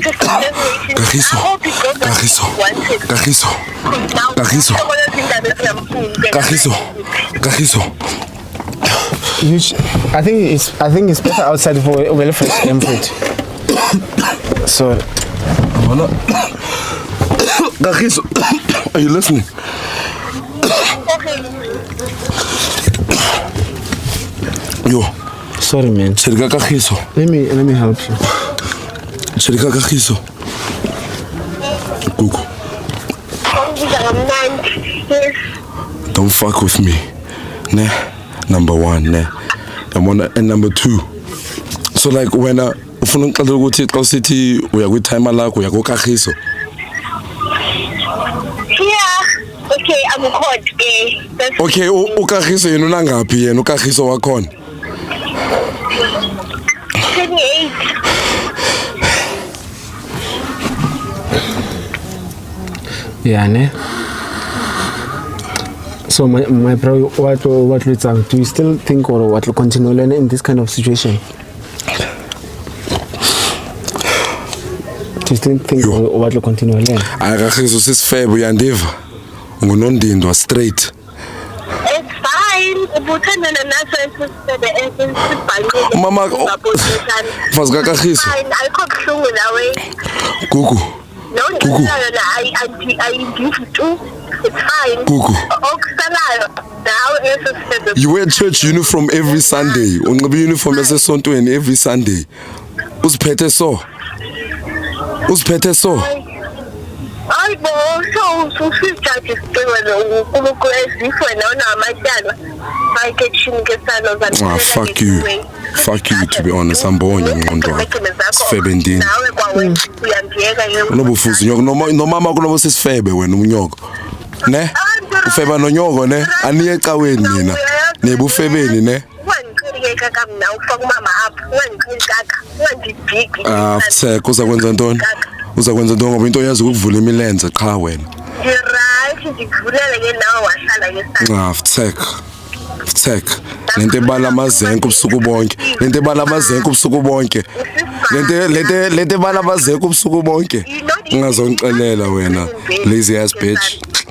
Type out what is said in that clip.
Kagiso. Kagiso. Kagiso. Kagiso. Kagiso. Kagiso. I think it's better outside for welfare input. So, Kagiso. Are you listening? Yo. Sorry, man. Chirika Kagiso. Let me help you. Chirika Kagiso. Gugu. Don't fuck with me. Ne? Number one, ne? And number two. So like when ufuna uqala ukuthi xa usithi uya kwi-timer lakho uya kuKagiso. Yeah. Okay, I'm caught. Okay, uKagiso yena unangaphi yena uKagiso wakhona? 28. Yeah, ne? So my bro, what do you still think or what will continue learning in this kind of situation? Do you still think or what will continue learning? Akagiso sisifebe uyandiva. Ngunondindwa straight. It's fine. Ubuthanda naso esibhalile. Mama Fazi kaKagiso. Fine, ayikho kuhlungu nawe. Gugu. No, I give too. It's fine. Gugu. You wear church uniform every Sunday. Unxiba uniform yasesontweni every Sunday. Uziphethe so. Hayi bo, so usijudge isicelo uNkulunkulu ezifo nawo namatyala. Ayikethini ke salo Ah, fuck you. Fuck you, to be honest. Ambonye ingqondo wakho. Sifebe ndini. Nawe kwawe uyangiyeka yebo. Unobufuzi nyoko nomama kunobo sisifebe wena umnyoko. Ne? Ufeba nonyoko ne? Aniye ecaweni nina. Nebufebeni ne? Wangicikeka kamna ufaka umama apha. Wangicikaka. Wangibhiki. Ah, sek uzakwenza ntoni? Uzakwenza ntoni ngoba into yazi ukuvula imilenze qha wena. Right, ngikuvulele ke nawe wahlala ke sana. Ah, Tek. Lento ebala amazenke ubusuku bonke. Lento ebala amazenke ubusuku bonke. Lento ebala amazenke ubusuku bonke. Ungazongixelela wena. Lazy ass bitch.